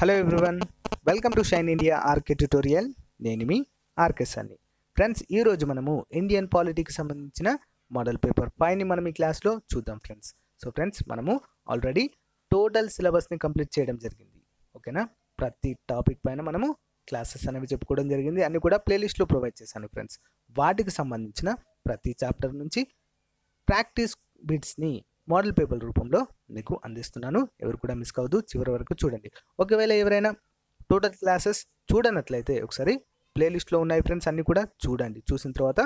Hello everyone, welcome to Shine India RK tutorial. నేను మీ RK సన్ని. Friends, ఈరోజు మనము ఇండియన్ పాలిటీకి సంబంధించిన మోడల్ పేపర్ 5ని మనం ఈ క్లాస్లో చూద్దాం ఫ్రెండ్స్. సో ఫ్రెండ్స్, మనము ఆల్రెడీ టోటల్ సిలబస్ని కంప్లీట్ చేయడం జరిగింది. ఓకేనా, ప్రతి టాపిక్ పైన మనము క్లాసెస్ అనేవి చెప్పుకోవడం జరిగింది. అన్ని కూడా ప్లేలిస్ట్లో ప్రొవైడ్ చేశాను ఫ్రెండ్స్. వాటికి సంబంధించిన ప్రతి చాప్టర్ నుంచి ప్రాక్టీస్ బిట్స్ని మోడల్ పేపర్ రూపంలో మీకు అందిస్తున్నాను. ఎవరు కూడా మిస్ కావద్దు, చివరి వరకు చూడండి. ఒకవేళ ఎవరైనా టోటల్ క్లాసెస్ చూడనట్లయితే ఒకసారి ప్లేలిస్ట్లో ఉన్నాయి ఫ్రెండ్స్, అన్నీ కూడా చూడండి. చూసిన తర్వాత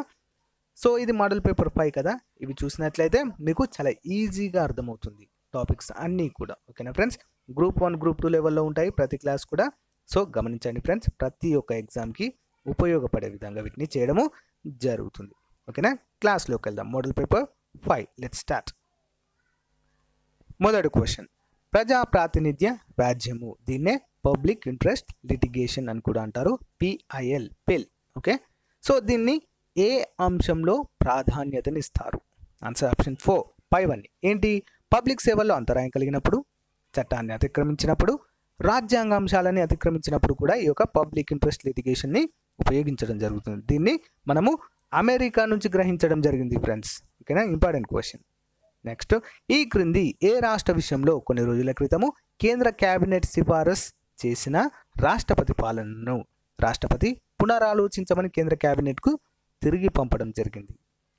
సో ఇది మోడల్ పేపర్ 5 కదా, ఇవి చూసినట్లయితే మీకు చాలా ఈజీగా అర్థమవుతుంది టాపిక్స్ అన్నీ కూడా. ఓకేనా ఫ్రెండ్స్, గ్రూప్ 1 గ్రూప్ 2 లెవెల్లో ఉంటాయి ప్రతి క్లాస్ కూడా. సో గమనించండి ఫ్రెండ్స్, ప్రతి ఒక్క ఎగ్జామ్కి ఉపయోగపడే విధంగా వీటిని చేయడము జరుగుతుంది. ఓకేనా, క్లాస్లోకి వెళ్దాం. Model paper 5, let's start. మొదటి క్వశ్చన్, ప్రజా ప్రాతినిధ్య వ్యాజ్యము, దీన్నే పబ్లిక్ ఇంట్రెస్ట్ లిటిగేషన్ అని కూడా అంటారు, పిల్. ఓకే, సో దీన్ని ఏ అంశంలో ప్రాధాన్యతనిస్తారు? ఆన్సర్ ఆప్షన్ 4 పైవన్నీ ఏంటి? పబ్లిక్ సేవల్లో అంతరాయం కలిగినప్పుడు, చట్టాన్ని అతిక్రమించినప్పుడు, రాజ్యాంగ అంశాలని అతిక్రమించినప్పుడు కూడా ఈ యొక్క పబ్లిక్ ఇంట్రెస్ట్ లిటిగేషన్ని ఉపయోగించడం జరుగుతుంది. దీన్ని మనము అమెరికా నుంచి గ్రహించడం జరిగింది ఫ్రెండ్స్. ఓకేనా, ఇంపార్టెంట్ క్వశ్చన్. నెక్స్ట్, ఈ క్రింది ఏ రాష్ట్ర విషయంలో కొన్ని రోజుల క్రితము కేంద్ర కేబినెట్ సిఫారసు చేసిన రాష్ట్రపతి పాలనను రాష్ట్రపతి పునరాలోచించమని కేంద్ర కేబినెట్కు తిరిగి పంపడం జరిగింది?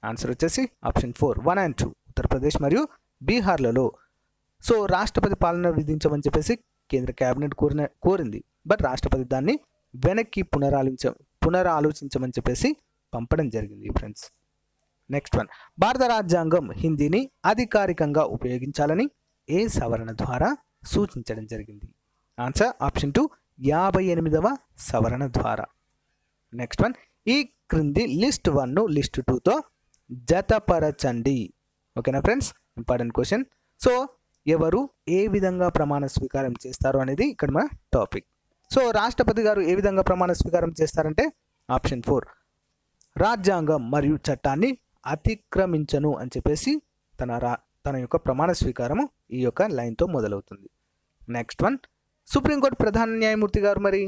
ఆన్సర్ వచ్చేసి ఆప్షన్ 4 1 and 2. ఉత్తరప్రదేశ్ మరియు బీహార్లలో సో రాష్ట్రపతి పాలన విధించమని చెప్పేసి కేంద్ర కేబినెట్ కోరింది. బట్ రాష్ట్రపతి దాన్ని వెనక్కి పునరాలోచించమని చెప్పేసి పంపడం జరిగింది ఫ్రెండ్స్. నెక్స్ట్ వన్, భారత రాజ్యాంగం హిందీని అధికారికంగా ఉపయోగించాలని ఏ సవరణ ద్వారా సూచించడం జరిగింది? ఆన్సర్ ఆప్షన్ 2 58వ సవరణ ద్వారా. నెక్స్ట్ వన్, ఈ క్రింది లిస్ట్ 1ను లిస్ట్ 2తో జతపరచండి. ఓకేనా ఫ్రెండ్స్, ఇంపార్టెంట్ క్వశ్చన్. సో ఎవరు ఏ విధంగా ప్రమాణ స్వీకారం చేస్తారు అనేది ఇక్కడ మన టాపిక్. సో రాష్ట్రపతి గారు ఏ విధంగా ప్రమాణ స్వీకారం చేస్తారంటే ఆప్షన్ 4 రాజ్యాంగం మరియు చట్టాన్ని అతిక్రమించను అని చెప్పేసి తన యొక్క ప్రమాణ స్వీకారము ఈ యొక్క లైన్తో మొదలవుతుంది. నెక్స్ట్ వన్, సుప్రీంకోర్టు ప్రధాన న్యాయమూర్తి గారు మరి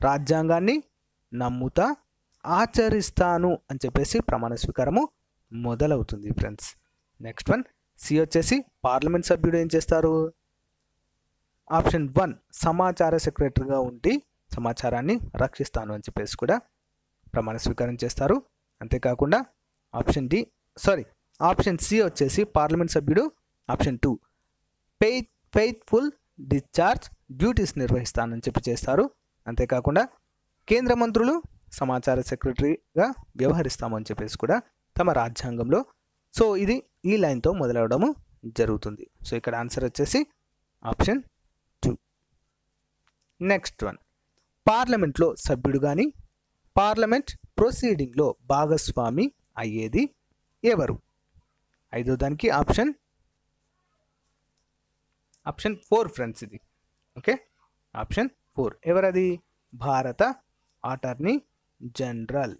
రాజ్యాంగాన్ని నమ్ముతా ఆచరిస్తాను అని చెప్పేసి ప్రమాణ స్వీకారము మొదలవుతుంది ఫ్రెండ్స్. నెక్స్ట్ వన్, సి వచ్చేసి పార్లమెంట్ సభ్యుడు ఏం చేస్తారు? ఆప్షన్ 1 సమాచార సెక్రటరీగా ఉండి సమాచారాన్ని రక్షిస్తాను అని చెప్పేసి కూడా ప్రమాణ స్వీకారం చేస్తారు. అంతేకాకుండా ఆప్షన్ సి వచ్చేసి పార్లమెంట్ సభ్యుడు ఆప్షన్ 2 ఫెయిత్ఫుల్ డిశ్చార్జ్ డ్యూటీస్ నిర్వహిస్తానని చెప్పి చేస్తారు. అంతేకాకుండా కేంద్ర మంత్రులు సమాచార సెక్రటరీగా వ్యవహరిస్తామని చెప్పేసి కూడా తమ రాజ్యాంగంలో సో ఇది ఈ లైన్తో మొదలవడము జరుగుతుంది. సో ఇక్కడ ఆన్సర్ వచ్చేసి ఆప్షన్ 2. నెక్స్ట్ వన్, పార్లమెంట్లో సభ్యుడు కానీ పార్లమెంట్ ప్రొసీడింగ్లో భాగస్వామి అయ్యేది ఎవరు? ఐదో దానికి ఆప్షన్ 4 ఫ్రెండ్స్ ఇది. ఓకే, ఆప్షన్ 4 ఎవరది? భారత attorney general.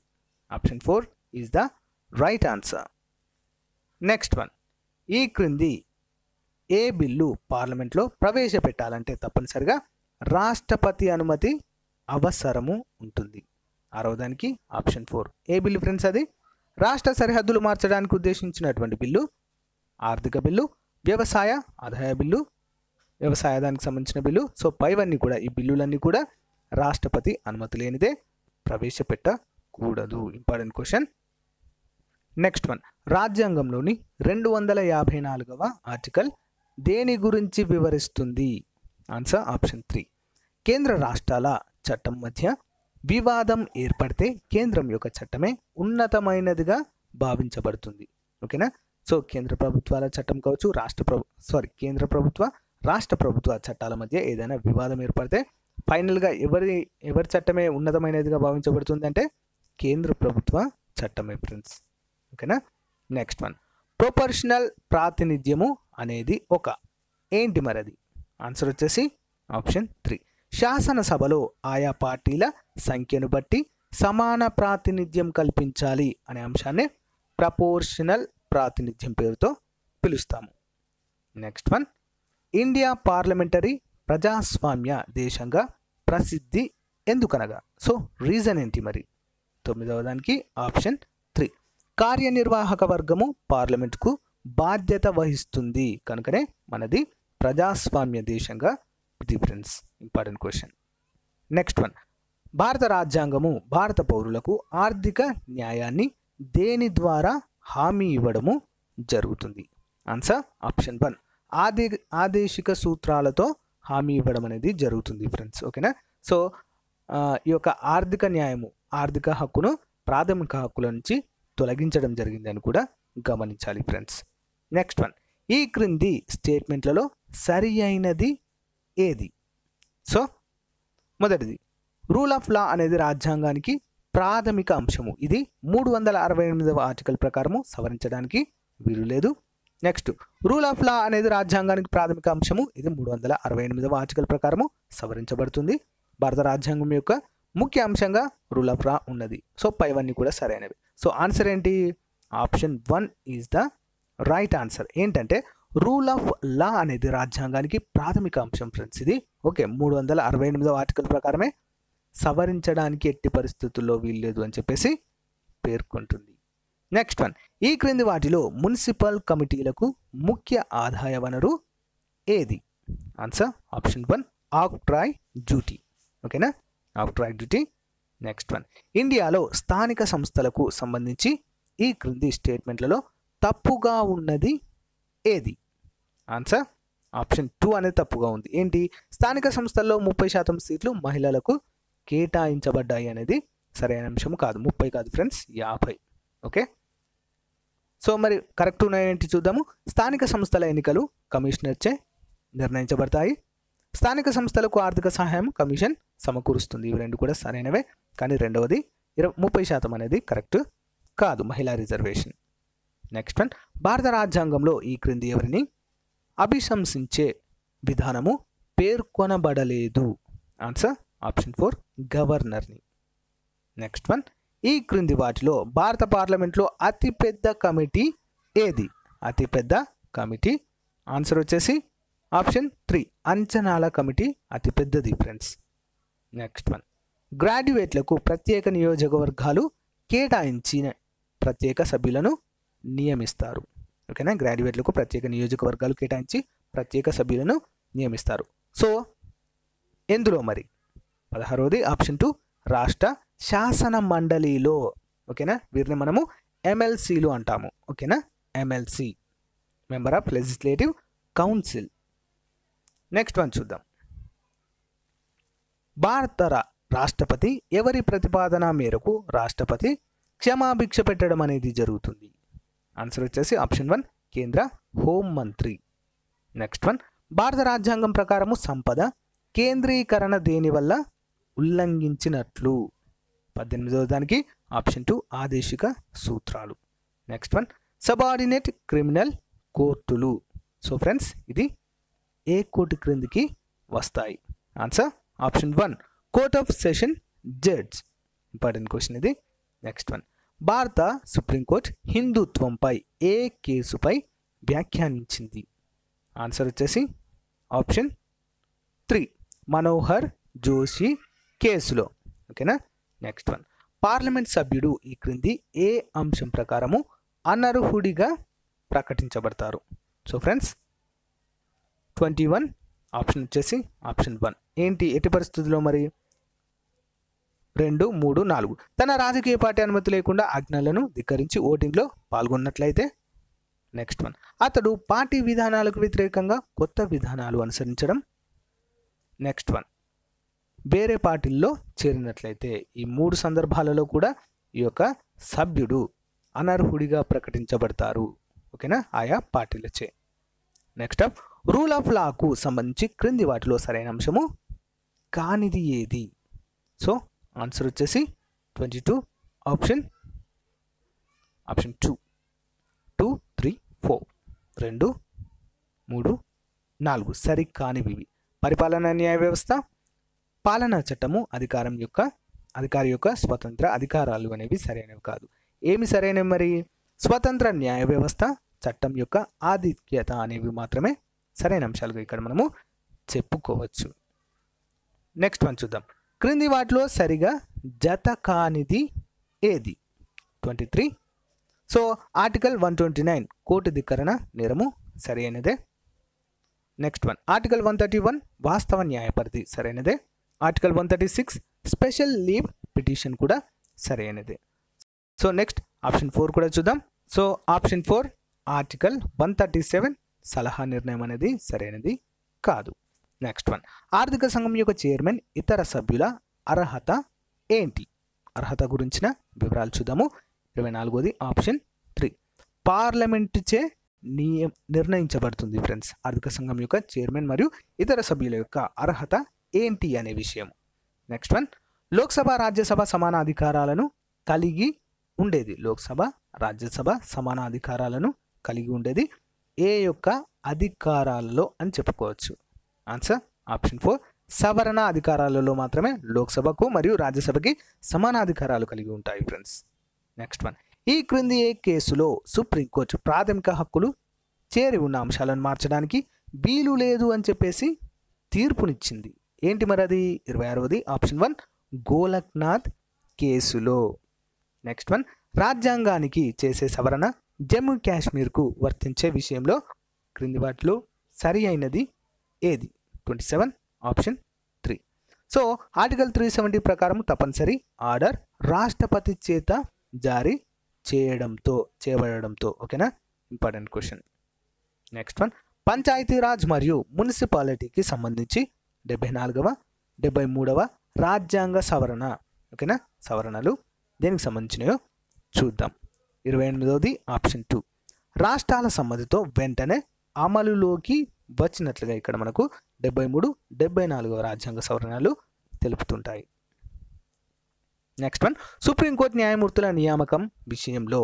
Option 4 is the right answer. Next one, ఈ క్రింది ఏ బిల్లు పార్లమెంట్లో ప్రవేశపెట్టాలంటే తప్పనిసరిగా రాష్ట్రపతి అనుమతి అవసరము ఉంటుంది? ఆరవదానికి ఆప్షన్ 4 ఏ బిల్లు ఫ్రెండ్స్ అది? రాష్ట్ర సరిహద్దులు మార్చడానికి ఉద్దేశించినటువంటి బిల్లు, ఆర్థిక బిల్లు, వ్యవసాయ ఆదాయ బిల్లు, వ్యవసాయానికి సంబంధించిన బిల్లు. సో పైవన్నీ కూడా ఈ బిల్లులన్నీ కూడా రాష్ట్రపతి అనుమతి లేనిదే ప్రవేశపెట్టకూడదు. Important question. నెక్స్ట్ వన్, రాజ్యాంగంలోని 254వ ఆర్టికల్ దేని గురించి వివరిస్తుంది? ఆన్సర్ ఆప్షన్ 3 కేంద్ర రాష్ట్రాల చట్టం మధ్య వివాదం ఏర్పడితే కేంద్రం యొక్క చట్టమే ఉన్నతమైనదిగా భావించబడుతుంది. ఓకేనా, సో కేంద్ర ప్రభుత్వాల చట్టం కావచ్చు, కేంద్ర ప్రభుత్వ రాష్ట్ర ప్రభుత్వ చట్టాల మధ్య ఏదైనా వివాదం ఏర్పడితే ఫైనల్గా ఎవరి చట్టమే ఉన్నతమైనదిగా భావించబడుతుంది అంటే కేంద్ర ప్రభుత్వ చట్టమే ఫ్రెండ్స్. ఓకేనా, నెక్స్ట్ వన్, ప్రొపోర్షనల్ ప్రాతినిధ్యము అనేది ఒక ఏంటి మరది? ఆన్సర్ వచ్చేసి ఆప్షన్ 3 శాసనసభలో ఆయా పార్టీల సంఖ్యను బట్టి సమాన ప్రాతినిధ్యం కల్పించాలి అనే అంశాన్ని ప్రపోర్షనల్ ప్రాతినిధ్యం పేరుతో పిలుస్తాము. నెక్స్ట్ వన్, ఇండియా పార్లమెంటరీ ప్రజాస్వామ్య దేశంగా ప్రసిద్ధి ఎందుకనగా? సో రీజన్ ఏంటి మరి? 9వ దానికి ఆప్షన్ 3. కార్యనిర్వాహక వర్గము పార్లమెంటుకు బాధ్యత వహిస్తుంది కనుకనే మనది ప్రజాస్వామ్య దేశంగా ఇది friends. Important question. Next one, భారత రాజ్యాంగము భారత పౌరులకు ఆర్థిక న్యాయాన్ని దేని ద్వారా హామీ ఇవ్వడము జరుగుతుంది? ఆన్సర్ ఆప్షన్ 1, ఆదేశిక సూత్రాలతో హామీ ఇవ్వడం అనేది జరుగుతుంది ఫ్రెండ్స్. ఓకేనా? సో ఈ యొక్క ఆర్థిక న్యాయము ఆర్థిక హక్కును ప్రాథమిక హక్కుల నుంచి తొలగించడం జరిగింది అని కూడా గమనించాలి ఫ్రెండ్స్. నెక్స్ట్ వన్, ఈ క్రింది స్టేట్మెంట్లలో సరి అయినది ఏది? సో మొదటిది, రూల్ ఆఫ్ లా అనేది రాజ్యాంగానికి ప్రాథమిక అంశము. ఇది 368వ ఆర్టికల్ ప్రకారము సవరించడానికి వీలు లేదు. నెక్స్ట్, రూల్ ఆఫ్ లా అనేది రాజ్యాంగానికి ప్రాథమిక అంశము. ఇది 368వ ఆర్టికల్ ప్రకారము సవరించబడుతుంది. భారత రాజ్యాంగం యొక్క ముఖ్య అంశంగా రూల్ ఆఫ్ లా ఉన్నది. సో పైవన్నీ కూడా సరైనవి. సో ఆన్సర్ ఏంటి? Option 1 is the right answer. ఏంటంటే రూల్ ఆఫ్ లా అనేది రాజ్యాంగానికి ప్రాథమిక అంశం ఫ్రెండ్స్. ఇది ఓకే 368వ ఆర్టికల్ ప్రకారమే సవరించడానికి ఎట్టి పరిస్థితుల్లో వీల్లేదు అని చెప్పేసి పేర్కొంటుంది. నెక్స్ట్ వన్, ఈ క్రింది వాటిలో మున్సిపల్ కమిటీలకు ముఖ్య ఆదాయ వనరు ఏది? Answer option 1, octroi duty. ఓకేనా? Octroi duty. నెక్స్ట్ వన్, ఇండియాలో స్థానిక సంస్థలకు సంబంధించి ఈ క్రింది స్టేట్మెంట్లలో తప్పుగా ఉన్నది ఏది? ఆన్సర్ ఆప్షన్ 2 అనేది తప్పుగా ఉంది. ఏంటి? స్థానిక సంస్థల్లో 30% సీట్లు మహిళలకు కేటాయించబడ్డాయి అనేది సరైన అంశము కాదు. 30 కాదు ఫ్రెండ్స్, 50. ఓకే, సో మరి కరెక్ట్ ఉన్నాయేంటి చూద్దాము. స్థానిక సంస్థల ఎన్నికలు కమిషనర్చే నిర్ణయించబడతాయి. స్థానిక సంస్థలకు ఆర్థిక సహాయం కమిషన్ సమకూరుస్తుంది. ఇవి రెండు కూడా సరైనవే. కానీ రెండవది 30% అనేది కరెక్ట్ కాదు, మహిళా రిజర్వేషన్. నెక్స్ట్ వన్, భారత రాజ్యాంగంలో ఈ క్రింది ఎవరిని అభిశంసించే విధానము పేర్కొనబడలేదు? ఆన్సర్ ఆప్షన్ 4, గవర్నర్ని. నెక్స్ట్ వన్, ఈ క్రింది వాటిలో భారత పార్లమెంట్లో అతిపెద్ద కమిటీ ఏది? అతిపెద్ద కమిటీ ఆన్సర్ వచ్చేసి ఆప్షన్ 3, అంచనాల కమిటీ అతిపెద్దది ఫ్రెండ్స్. నెక్స్ట్ వన్, గ్రాడ్యుయేట్లకు ప్రత్యేక నియోజకవర్గాలు కేటాయించిన ప్రత్యేక సభ్యులను నియమిస్తారు. ఓకేనా? గ్రాడ్యుయేట్లకు ప్రత్యేక నియోజకవర్గాలు కేటాయించి ప్రత్యేక సభ్యులను నియమిస్తారు. సో ఎందులో మరి? 16వది ఆప్షన్ 2, రాష్ట్ర శాసన మండలిలో. ఓకేనా? వీరిని మనము MLCలు అంటాము. ఓకేనా? MLC, member of legislative council. Next one చూద్దాం. భారత రాష్ట్రపతి ఎవరి ప్రతిపాదన మేరకు రాష్ట్రపతి క్షమాభిక్ష పెట్టడం అనేది జరుగుతుంది? ఆన్సర్ వచ్చేసి ఆప్షన్ 1, కేంద్ర హోంమంత్రి. నెక్స్ట్ వన్, భారత రాజ్యాంగం ప్రకారము సంపద కేంద్రీకరణ దేని వల్ల ఉల్లంఘించినట్లు? 18వ దానికి ఆప్షన్ 2, ఆదేశిక సూత్రాలు. నెక్స్ట్ వన్, సబార్డినేట్ క్రిమినల్ కోర్టులు. సో ఫ్రెండ్స్ ఇది ఏ కోర్టు క్రిందికి వస్తాయి? Answer option 1, court of session judge. Important question ఇది. నెక్స్ట్ వన్, భారత సుప్రీంకోర్టు హిందుత్వంపై ఏ కేసుపై వ్యాఖ్యానించింది? ఆన్సర్ వచ్చేసి ఆప్షన్ 3, మనోహర్ జోషి కేసులో. ఓకేనా? నెక్స్ట్ వన్, పార్లమెంట్ సభ్యుడు ఈ క్రింది ఏ అంశం ప్రకారము అనర్హుడిగా ప్రకటించబడతారు? సో ఫ్రెండ్స్ 21 ఆప్షన్ వచ్చేసి ఆప్షన్ 1. ఏంటి? ఎట్టి పరిస్థితుల్లో మరి? 2, 3, 4 తన రాజకీయ పార్టీ అనుమతి లేకుండా ఆజ్ఞలను ధిక్కరించి ఓటింగ్లో పాల్గొన్నట్లయితే. నెక్స్ట్ వన్, అతడు పార్టీ విధానాలకు వ్యతిరేకంగా కొత్త విధానాలు అనుసరించడం. నెక్స్ట్ వన్, వేరే పార్టీల్లో చేరినట్లయితే. ఈ 3 సందర్భాలలో కూడా ఈ యొక్క సభ్యుడు అనర్హుడిగా ప్రకటించబడతారు. ఓకేనా? ఆయా పార్టీలచే. నెక్స్ట్ అప్, రూల్ ఆఫ్ లాకు సంబంధించి క్రింది వాటిలో సరైన అంశము కానిది ఏది? సో ఆన్సర్ వచ్చేసి 22 ఆప్షన్ 2, 2, 3, 4 2, 3, 4 సరి కానివి. పరిపాలనా న్యాయ వ్యవస్థ, పాలనా చట్టము, అధికారి యొక్క స్వతంత్ర అధికారాలు అనేవి సరైనవి కాదు. ఏమి సరైనవి మరి? స్వతంత్ర న్యాయ వ్యవస్థ, చట్టం యొక్క ఆధిక్యత అనేవి మాత్రమే సరైన అంశాలుగా ఇక్కడ మనము చెప్పుకోవచ్చు. నెక్స్ట్ వన్ చూద్దాం. క్రింది వాటిలో సరిగా జత కానిది ఏది? 23. సో ఆర్టికల్ 129 కోర్టు ధిక్కరణ నేరము సరైనదే. నెక్స్ట్ వన్ ఆర్టికల్ 131 వాస్తవ న్యాయపరిధి సరైనదే. ఆర్టికల్ 136 స్పెషల్ లీవ్ పిటిషన్ కూడా సరైనదే. సో నెక్స్ట్ ఆప్షన్ 4 కూడా చూద్దాం. సో ఆప్షన్ 4 ఆర్టికల్ 137 సలహా నిర్ణయం అనేది సరైనది కాదు. నెక్స్ట్ వన్ ఆర్థిక సంఘం యొక్క చైర్మన్ ఇతర సభ్యుల అర్హత ఏంటి? అర్హత గురించిన వివరాలు చూద్దాము. 24ది ఆప్షన్ 3 పార్లమెంటు చే నిర్ణయించబడుతుంది ఫ్రెండ్స్. ఆర్థిక సంఘం యొక్క చైర్మన్ మరియు ఇతర సభ్యుల యొక్క అర్హత ఏంటి అనే విషయం. నెక్స్ట్ వన్ లోక్సభ రాజ్యసభ సమాన అధికారాలను కలిగి ఉండేది. లోక్సభ రాజ్యసభ సమాన అధికారాలను కలిగి ఉండేది ఏ యొక్క అధికారాలలో అని చెప్పుకోవచ్చు? ఆన్సర్ ఆప్షన్ 4 సవరణ అధికారాలలో మాత్రమే లోక్సభకు మరియు రాజ్యసభకి సమాన అధికారాలు కలిగి ఉంటాయి ఫ్రెండ్స్. నెక్స్ట్ వన్ ఈ క్రింది ఏ కేసులో సుప్రీంకోర్టు ప్రాథమిక హక్కులు చేరి ఉన్న అంశాలను మార్చడానికి వీలు లేదు అని చెప్పేసి తీర్పునిచ్చింది? ఏంటి మరి అది? 26ది ఆప్షన్ 1 గోలక్నాథ్ కేసులో. నెక్స్ట్ వన్ రాజ్యాంగానికి చేసే సవరణ జమ్మూ కాశ్మీర్కు వర్తించే విషయంలో క్రింది వాటిలో సరి అయినది ఏది? 27 ఆప్షన్ 3. సో ఆర్టికల్ 370 ప్రకారం తప్పనిసరి ఆర్డర్ రాష్ట్రపతి చేత జారీ చేయబడడంతో. ఓకేనా? Important question. Next one Panchayati Raj మరియు మున్సిపాలిటీకి సంబంధించి 74వ 73వ రాజ్యాంగ సవరణ. ఓకేనా? సవరణలు దేనికి సంబంధించినయో చూద్దాం. 28ది ఆప్షన్ 2 రాష్ట్రాల సమ్మతితో వెంటనే అమలులోకి వచ్చినట్లుగా ఇక్కడ మనకు 73, 74వ రాజ్యాంగ సవరణలు తెలుపుతుంటాయి. నెక్స్ట్ వన్ సుప్రీంకోర్టు న్యాయమూర్తుల నియామకం విషయంలో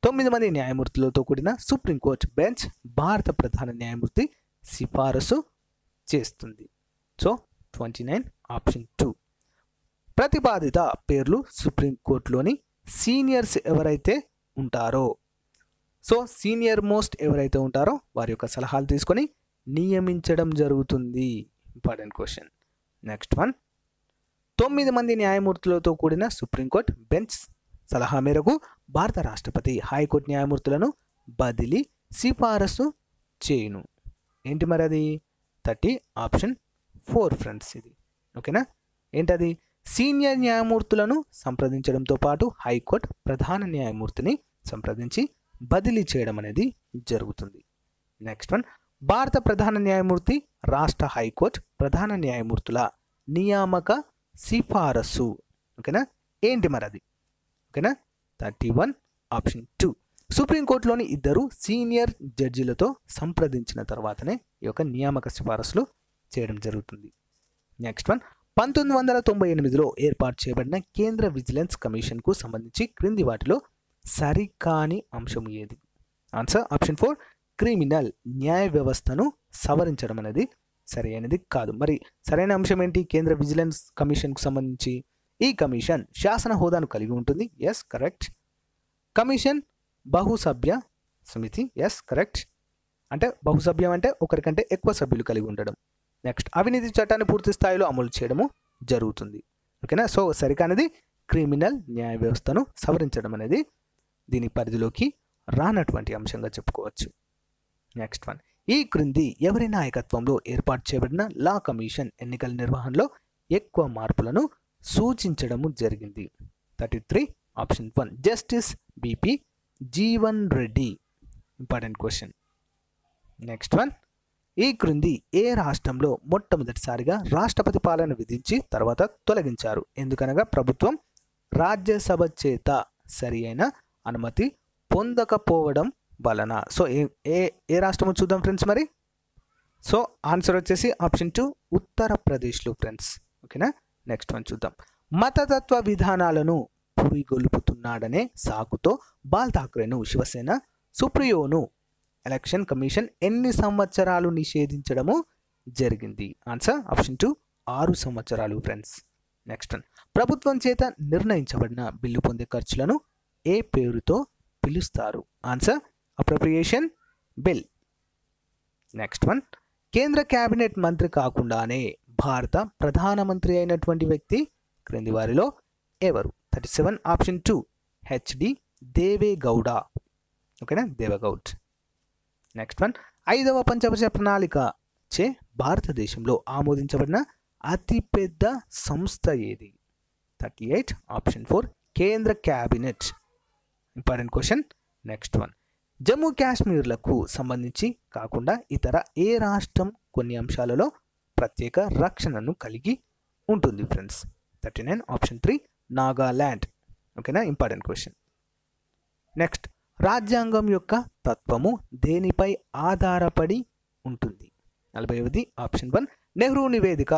9 మంది న్యాయమూర్తులతో కూడిన సుప్రీంకోర్టు బెంచ్ భారత ప్రధాన న్యాయమూర్తి సిఫారసు చేస్తుంది. సో 29 ఆప్షన్ 2 ప్రతిపాదిత పేర్లు సుప్రీంకోర్టులోని సీనియర్స్ ఎవరైతే ఉంటారో, సో సీనియర్ మోస్ట్ ఎవరైతే ఉంటారో వారి యొక్క సలహాలు తీసుకొని నియమించడం జరుగుతుంది. Important question. నెక్స్ట్ వన్ 9 మంది న్యాయమూర్తులతో కూడిన సుప్రీంకోర్టు బెంచ్ సలహా మేరకు భారత రాష్ట్రపతి హైకోర్టు న్యాయమూర్తులను బదిలీ సిఫారసు చేయును. ఏంటి మరి అది? 30 ఆప్షన్ 4 ఫ్రెండ్స్ ఇది. ఓకేనా? ఏంటది? సీనియర్ న్యాయమూర్తులను సంప్రదించడంతో పాటు హైకోర్టు ప్రధాన న్యాయమూర్తిని సంప్రదించి బదిలీ చేయడం అనేది జరుగుతుంది. నెక్స్ట్ వన్ భారత ప్రధాన న్యాయమూర్తి రాష్ట్ర హైకోర్టు ప్రధాన న్యాయమూర్తుల నియామక సిఫారసు. ఓకేనా? ఏంటి మరి అది? ఓకేనా? 31 ఆప్షన్ 2 సుప్రీంకోర్టులోని 2 సీనియర్ జడ్జిలతో సంప్రదించిన తర్వాతనే ఈ యొక్క నియామక సిఫారసులు చేయడం జరుగుతుంది. నెక్స్ట్ వన్ 1998లో ఏర్పాటు చేయబడిన కేంద్ర విజిలెన్స్ కమిషన్కు సంబంధించి క్రింది వాటిలో సరికాని అంశం ఏది? ఆన్సర్ ఆప్షన్ 4 క్రిమినల్ న్యాయ వ్యవస్థను సవరించడం అనేది సరైనది కాదు. మరి సరైన అంశం ఏంటి? కేంద్ర విజిలెన్స్ కమిషన్కు సంబంధించి ఈ కమిషన్ శాసన హోదాను కలిగి ఉంటుంది. Yes correct. కమిషన్ బహుసభ్య సమితి. Yes correct. అంటే బహుసభ్యం అంటే ఒకరికంటే ఎక్కువ సభ్యులు కలిగి ఉండడం. నెక్స్ట్ అవినీతి చట్టాన్ని పూర్తి స్థాయిలో అమలు చేయడము జరుగుతుంది. ఓకేనా? సో సరికానిది క్రిమినల్ న్యాయ వ్యవస్థను సవరించడం అనేది దీని పరిధిలోకి రానటువంటి అంశంగా చెప్పుకోవచ్చు. నెక్స్ట్ వన్ ఈ క్రింది ఎవరి నాయకత్వంలో ఏర్పాటు చేయబడిన లా కమిషన్ ఎన్నికల నిర్వహణలో ఎక్కువ మార్పులను సూచించడము జరిగింది? 33 option 1 justice BP Jeevan Reddy. Important question. Next one ఈ క్రింది ఏ రాష్ట్రంలో మొట్టమొదటిసారిగా రాష్ట్రపతి పాలన విధించి తర్వాత తొలగించారు? ఎందుకనగా ప్రభుత్వం రాజ్యసభ చేత సరి అయిన అనుమతి పొందకపోవడం వలన. సో ఏ రాష్ట్రమో చూద్దాం ఫ్రెండ్స్ మరి. సో ఆన్సర్ వచ్చేసి ఆప్షన్ 2 ఉత్తరప్రదేశ్లో ఫ్రెండ్స్. ఓకేనా? నెక్స్ట్ వన్ చూద్దాం. మతతత్వ విధానాలను పురిగొల్పుతున్నాడనే సాకుతో బాల్ ఠాక్రేను శివసేన సుప్రియోను ఎలక్షన్ కమిషన్ ఎన్ని సంవత్సరాలు నిషేధించడము జరిగింది? ఆన్సర్ ఆప్షన్ 2 6 సంవత్సరాలు ఫ్రెండ్స్. నెక్స్ట్ వన్ ప్రభుత్వం చేత నిర్ణయించబడిన బిల్లు పొందే ఖర్చులను ఏ పేరుతో పిలుస్తారు? Answer appropriation bill. Next one కేంద్ర కేబినెట్ మంత్రి కాకుండానే భారత ప్రధానమంత్రి అయినటువంటి వ్యక్తి క్రింది వారిలో ఎవరు? 37 ఆప్షన్ 2 హెచ్డి దేవేగౌడ. ఓకేనా, దేవగౌడ్. నెక్స్ట్ వన్, 5వ పంచవర్ష ప్రణాళిక చే భారతదేశంలో ఆమోదించబడిన అతిపెద్ద సంస్థ ఏది? 38 ఆప్షన్ 4 కేంద్ర cabinet. Important question. Next one, Jammu కాశ్మీర్లకు సంబంధించి కాకుండా ఇతర ఏ రాష్ట్రం కొన్ని అంశాలలో ప్రత్యేక రక్షణను కలిగి ఉంటుంది ఫ్రెండ్స్? 39 ఆప్షన్ 3 నాగాల్యాండ్. ఓకేనా, ఇంపార్టెంట్ క్వశ్చన్. నెక్స్ట్, రాజ్యాంగం యొక్క తత్వము దేనిపై ఆధారపడి ఉంటుంది? 40వ ఆప్షన్ 1 నెహ్రూ నివేదిక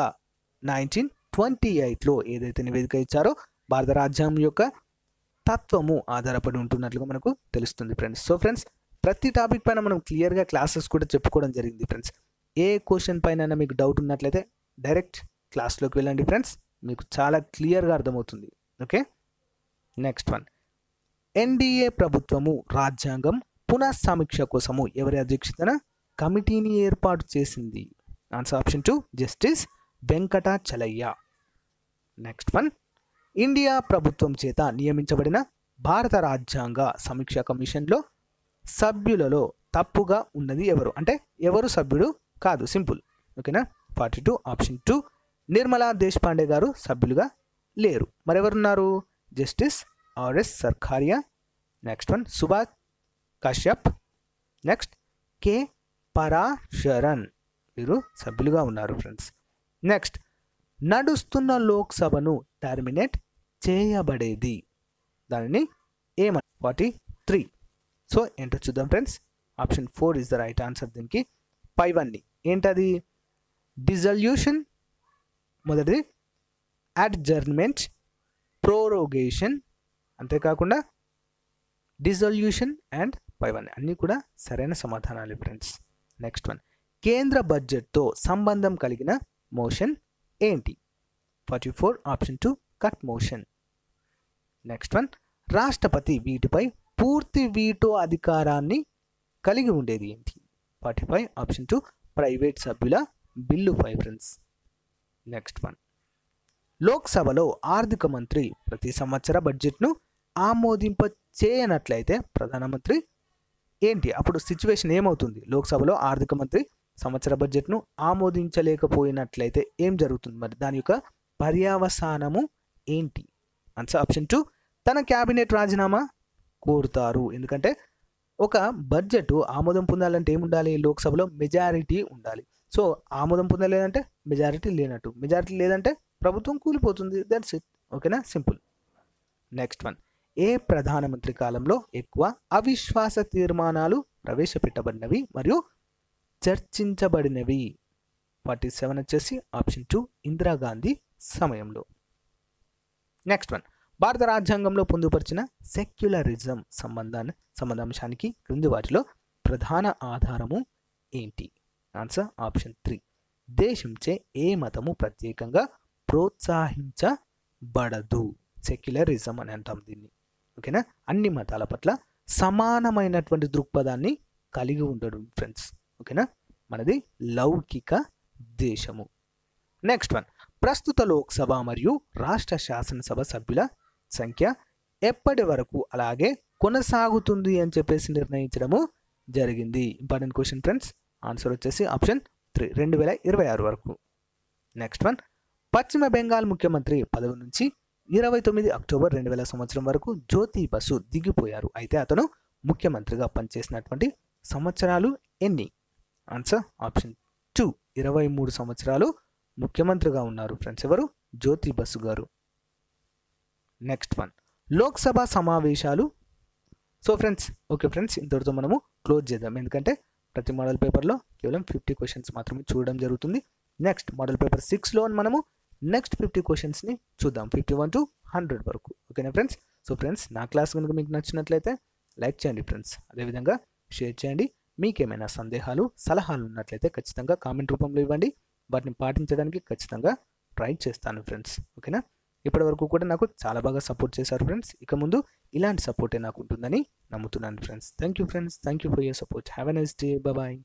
1928లో ఏదైతే నివేదిక ఇచ్చారో భారత రాజ్యాంగం యొక్క తత్వము ఆధారపడి ఉంటున్నట్లుగా మనకు తెలుస్తుంది ఫ్రెండ్స్. సో ఫ్రెండ్స్, ప్రతి టాపిక్ పైన మనం క్లియర్గా క్లాసెస్ కూడా చెప్పుకోవడం జరిగింది ఫ్రెండ్స్. ఏ క్వశ్చన్ పైన మీకు డౌట్ ఉన్నట్లయితే డైరెక్ట్ క్లాస్లోకి వెళ్ళండి ఫ్రెండ్స్, మీకు చాలా క్లియర్గా అర్థమవుతుంది. ఓకే, నెక్స్ట్ వన్, ఎన్డీఏ ప్రభుత్వము రాజ్యాంగం పునఃసమీక్ష కోసము ఎవరి అధ్యక్షతన కమిటీని ఏర్పాటు చేసింది? Answer option 2 justice Venkatachaliah. Next one, India ప్రభుత్వం చేత నియమించబడిన భారత రాజ్యాంగ సమీక్ష కమిషన్లో సభ్యులలో తప్పుగా ఉన్నది ఎవరు? అంటే ఎవరు సభ్యుడు కాదు, సింపుల్. ఓకేనా, 42 ఆప్షన్ 2 నిర్మలా దేశపాండే గారు సభ్యులుగా లేరు. మరెవరున్నారు? Justice RS Sarkaria. Next one, Subhash Kashyap. Next, K Parasaran, వీరు సభ్యులుగా ఉన్నారు ఫ్రెండ్స్. నెక్స్ట్, నడుస్తున్న లోక్సభను టర్మినేట్ చేయబడేది, దానిని ఏమని? 43. సో ఏంటో చూద్దాం friends. Option 4 is the right answer. దీనికి పైవన్నీ ఏంటది? డిజల్యూషన్, మొదటిది అడ్జర్న్మెంట్, ప్రోరోగేషన్, అంతేకాకుండా డిజల్యూషన్ అండ్ పైవన్నీ అన్నీ కూడా సరైన సమాధానాలు ఫ్రెండ్స్. నెక్స్ట్ వన్, కేంద్ర బడ్జెట్తో సంబంధం కలిగిన మోషన్ ఏంటి? 44 option 2 cut motion. Next one, రాష్ట్రపతి వీటిపై పూర్తి వీటో అధికారాన్ని కలిగి ఉండేది ఏంటి? 45 ఆప్షన్ 2 ప్రైవేట్ సభ్యుల బిల్లు 5 ఫ్రెండ్స్. నెక్స్ట్ వన్, లోక్సభలో ఆర్థిక మంత్రి ప్రతి సంవత్సర బడ్జెట్ను ఆమోదింప చేయనట్లయితే ప్రధానమంత్రి ఏంటి? అప్పుడు సిచ్యువేషన్ ఏమవుతుంది? లోక్సభలో ఆర్థిక మంత్రి సంవత్సర బడ్జెట్ను ఆమోదించలేకపోయినట్లయితే ఏం జరుగుతుంది? మరి దాని యొక్క పర్యవసానము ఏంటి? ఆన్సర్ ఆప్షన్ 2 తన క్యాబినెట్ రాజీనామా కోరుతారు. ఎందుకంటే ఒక బడ్జెట్ ఆమోదం పొందాలంటే ఏముండాలి? లోక్సభలో మెజారిటీ ఉండాలి. సో ఆమోదం పొందలేదంటే మెజారిటీ లేనట్టు, మెజారిటీ లేదంటే ప్రభుత్వం కూలిపోతుంది. That's it. ఓకేనా, సింపుల్. నెక్స్ట్ వన్, ఏ ప్రధానమంత్రి కాలంలో ఎక్కువ అవిశ్వాస తీర్మానాలు ప్రవేశపెట్టబడినవి మరియు చర్చించబడినవి? 47 వచ్చేసి ఆప్షన్ 2 ఇందిరాగాంధీ సమయంలో. నెక్స్ట్ వన్, భారత రాజ్యాంగంలో పొందుపరిచిన సెక్యులరిజం సంబంధాంశానికి క్రింది వాటిలో ప్రధాన ఆధారము ఏంటి? ఆన్సర్ ఆప్షన్ 3 దేశంచే ఏ మతము ప్రత్యేకంగా ప్రోత్సహించబడదు. సెక్యులరిజం అని అంటాం దీన్ని. ఓకేనా, అన్ని మతాల పట్ల సమానమైనటువంటి దృక్పథాన్ని కలిగి ఉండడు ఫ్రెండ్స్. ఓకేనా, మనది లౌకిక దేశము. నెక్స్ట్ వన్, ప్రస్తుత లోక్సభ మరియు రాష్ట్ర శాసనసభ సభ్యుల సంఖ్య ఎప్పటి వరకు అలాగే కొనసాగుతుంది అని చెప్పేసి నిర్ణయించడము జరిగింది? Important question friends. ఆన్సర్ వచ్చేసి ఆప్షన్ 3 2026 వరకు. నెక్స్ట్ వన్, పశ్చిమ బెంగాల్ ముఖ్యమంత్రి పదవి నుంచి 29 అక్టోబర్ 2000 సంవత్సరం వరకు జ్యోతి బసు దిగిపోయారు. అయితే అతను ముఖ్యమంత్రిగా పనిచేసినటువంటి సంవత్సరాలు ఎన్ని? ఆన్సర్ ఆప్షన్ 2 23 సంవత్సరాలు ముఖ్యమంత్రిగా ఉన్నారు ఫ్రెండ్స్. ఎవరు? జ్యోతి బసు గారు. నెక్స్ట్ వన్, లోక్సభ సమావేశాలు. సో ఫ్రెండ్స్, ఓకే ఫ్రెండ్స్, ఇంతటితో మనము క్లోజ్ చేద్దాం. ఎందుకంటే ప్రతి మోడల్ పేపర్లో కేవలం 50 క్వశ్చన్స్ మాత్రమే చూడడం జరుగుతుంది. నెక్స్ట్ మోడల్ పేపర్ 6లో మనము నెక్స్ట్ 50 క్వశ్చన్స్ని చూద్దాం, 51 to 100 వరకు. ఓకేనా ఫ్రెండ్స్? సో ఫ్రెండ్స్, నా క్లాస్ కనుక మీకు నచ్చినట్లయితే లైక్ చేయండి ఫ్రెండ్స్, అదేవిధంగా షేర్ చేయండి. మీకేమైనా సందేహాలు సలహాలు ఉన్నట్లయితే ఖచ్చితంగా కామెంట్ రూపంలో ఇవ్వండి. వాటిని పాటించడానికి ఖచ్చితంగా ట్రై చేస్తాను ఫ్రెండ్స్. ఓకేనా? ఇప్పటి వరకు కూడా నాకు చాలా బాగా సపోర్ట్ చేశారు ఫ్రెండ్స్. ఇక ముందు ఇలాంటి సపోర్టే నాకు ఉంటుందని నమ్ముతున్నాను friends. Thank you friends, thank you for your support. Have a nice day. Bye.